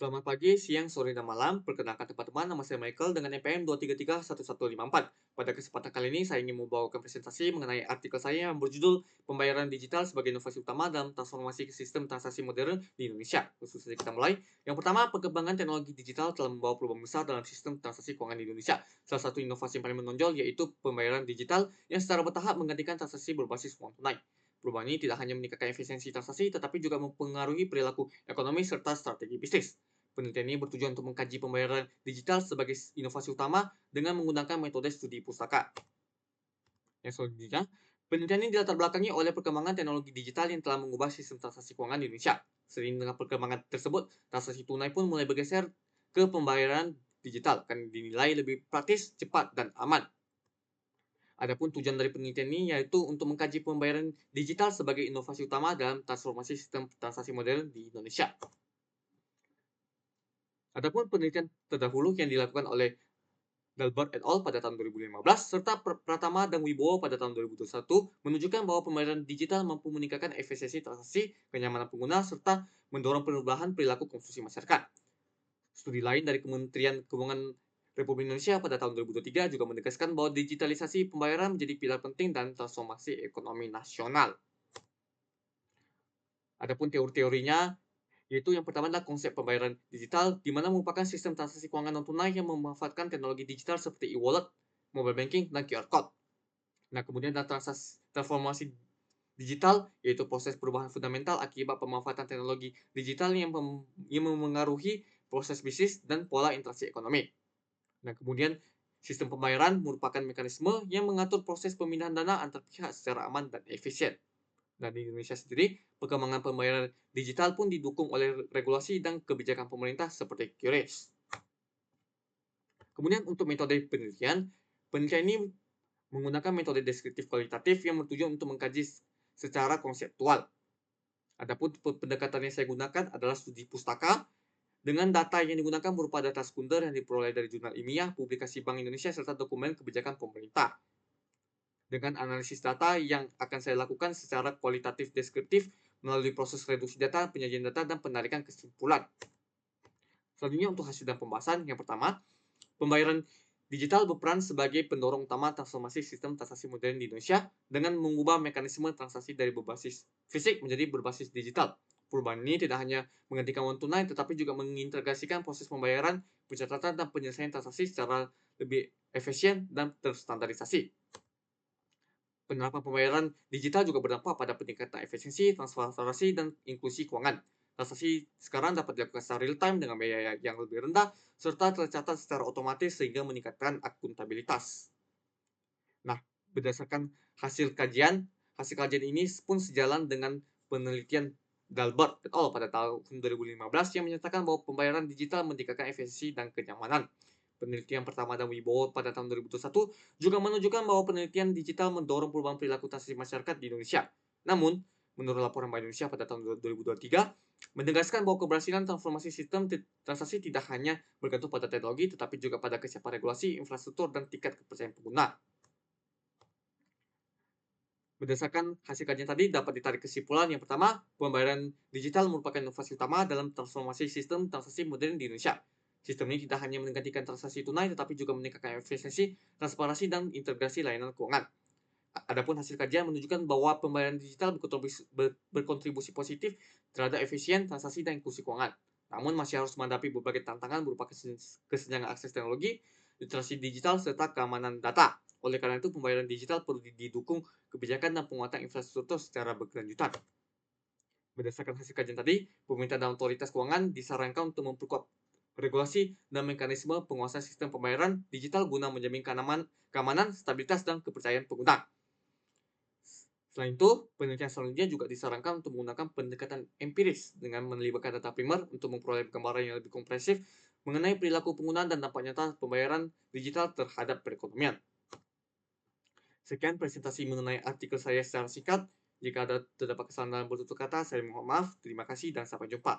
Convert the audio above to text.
Selamat pagi, siang, sore, dan malam. Perkenalkan teman-teman, nama saya Michael dengan NPM 2331154. Pada kesempatan kali ini, saya ingin membawakan presentasi mengenai artikel saya yang berjudul Pembayaran Digital sebagai Inovasi Utama dalam Transformasi Sistem Transaksi Modern di Indonesia. Langsung saja kita mulai. Yang pertama, perkembangan teknologi digital telah membawa perubahan besar dalam sistem transaksi keuangan di Indonesia. Salah satu inovasi yang paling menonjol yaitu pembayaran digital yang secara bertahap menggantikan transaksi berbasis uang tunai. Perubahan ini tidak hanya meningkatkan efisiensi transaksi, tetapi juga mempengaruhi perilaku ekonomi serta strategi bisnis. Penelitian ini bertujuan untuk mengkaji pembayaran digital sebagai inovasi utama dengan menggunakan metode studi pustaka. Yang selanjutnya, penelitian ini dilatar belakangi oleh perkembangan teknologi digital yang telah mengubah sistem transaksi keuangan di Indonesia. Seiring dengan perkembangan tersebut, transaksi tunai pun mulai bergeser ke pembayaran digital, kan dinilai lebih praktis, cepat, dan aman. Adapun tujuan dari penelitian ini yaitu untuk mengkaji pembayaran digital sebagai inovasi utama dalam transformasi sistem transaksi modern di Indonesia. Adapun penelitian terdahulu yang dilakukan oleh Dalbert et al. Pada tahun 2015 serta Pratama dan Wibowo pada tahun 2021 menunjukkan bahwa pembayaran digital mampu meningkatkan efisiensi transaksi, kenyamanan pengguna, serta mendorong perubahan perilaku konsumsi masyarakat. Studi lain dari Kementerian Keuangan Republik Indonesia pada tahun 2023 juga menegaskan bahwa digitalisasi pembayaran menjadi pilar penting dalam transformasi ekonomi nasional. Adapun teori-teorinya, yaitu yang pertama adalah konsep pembayaran digital, di mana merupakan sistem transaksi keuangan non-tunai yang memanfaatkan teknologi digital seperti e-wallet, mobile banking, dan QR Code. Nah, kemudian ada transformasi digital, yaitu proses perubahan fundamental akibat pemanfaatan teknologi digital yang memengaruhi proses bisnis dan pola interaksi ekonomi. Nah, kemudian sistem pembayaran merupakan mekanisme yang mengatur proses pemindahan dana antar pihak secara aman dan efisien. Dan di Indonesia sendiri, perkembangan pembayaran digital pun didukung oleh regulasi dan kebijakan pemerintah seperti QRIS. Kemudian untuk metode penelitian, penelitian ini menggunakan metode deskriptif kualitatif yang bertujuan untuk mengkaji secara konseptual. Adapun pendekatan yang saya gunakan adalah studi pustaka dengan data yang digunakan berupa data sekunder yang diperoleh dari jurnal ilmiah, publikasi Bank Indonesia, serta dokumen kebijakan pemerintah. Dengan analisis data yang akan saya lakukan secara kualitatif deskriptif melalui proses reduksi data, penyajian data, dan penarikan kesimpulan. Selanjutnya untuk hasil dan pembahasan, yang pertama, pembayaran digital berperan sebagai pendorong utama transformasi sistem transaksi modern di Indonesia dengan mengubah mekanisme transaksi dari berbasis fisik menjadi berbasis digital. Perubahan ini tidak hanya menggantikan uang tunai, tetapi juga mengintegrasikan proses pembayaran, pencatatan, dan penyelesaian transaksi secara lebih efisien dan terstandarisasi. Penerapan pembayaran digital juga berdampak pada peningkatan efisiensi, transparansi, dan inklusi keuangan. Transaksi sekarang dapat dilakukan secara real time dengan biaya yang lebih rendah, serta tercatat secara otomatis sehingga meningkatkan akuntabilitas. Nah, berdasarkan hasil kajian ini pun sejalan dengan penelitian Dalbert et al. Pada tahun 2015 yang menyatakan bahwa pembayaran digital meningkatkan efisiensi dan kenyamanan. Penelitian pertama dan Wibowo pada tahun 2021 juga menunjukkan bahwa penelitian digital mendorong perubahan perilaku transaksi masyarakat di Indonesia. Namun, menurut laporan Bank Indonesia pada tahun 2023, menegaskan bahwa keberhasilan transformasi sistem transaksi tidak hanya bergantung pada teknologi, tetapi juga pada kesiapan regulasi, infrastruktur, dan tingkat kepercayaan pengguna. Berdasarkan hasil kajian tadi dapat ditarik kesimpulan yang pertama, pembayaran digital merupakan inovasi utama dalam transformasi sistem transaksi modern di Indonesia. Sistem ini tidak hanya menggantikan transaksi tunai, tetapi juga meningkatkan efisiensi, transparansi, dan integrasi layanan keuangan. Adapun hasil kajian menunjukkan bahwa pembayaran digital berkontribusi positif terhadap efisien transaksi dan inklusi keuangan. Namun masih harus menghadapi berbagai tantangan berupa kesenjangan akses teknologi, literasi digital, serta keamanan data. Oleh karena itu, pembayaran digital perlu didukung kebijakan dan penguatan infrastruktur secara berkelanjutan. Berdasarkan hasil kajian tadi, pemerintah dan otoritas keuangan disarankan untuk memperkuat regulasi dan mekanisme penguasaan sistem pembayaran digital guna menjamin keamanan, stabilitas, dan kepercayaan pengguna. Selain itu, penelitian selanjutnya juga disarankan untuk menggunakan pendekatan empiris dengan melibatkan data primer untuk memperoleh gambaran yang lebih komprehensif mengenai perilaku penggunaan dan dampak nyata pembayaran digital terhadap perekonomian. Sekian presentasi mengenai artikel saya secara singkat. Jika ada terdapat kesalahan dalam bertutur kata, saya mohon maaf. Terima kasih dan sampai jumpa.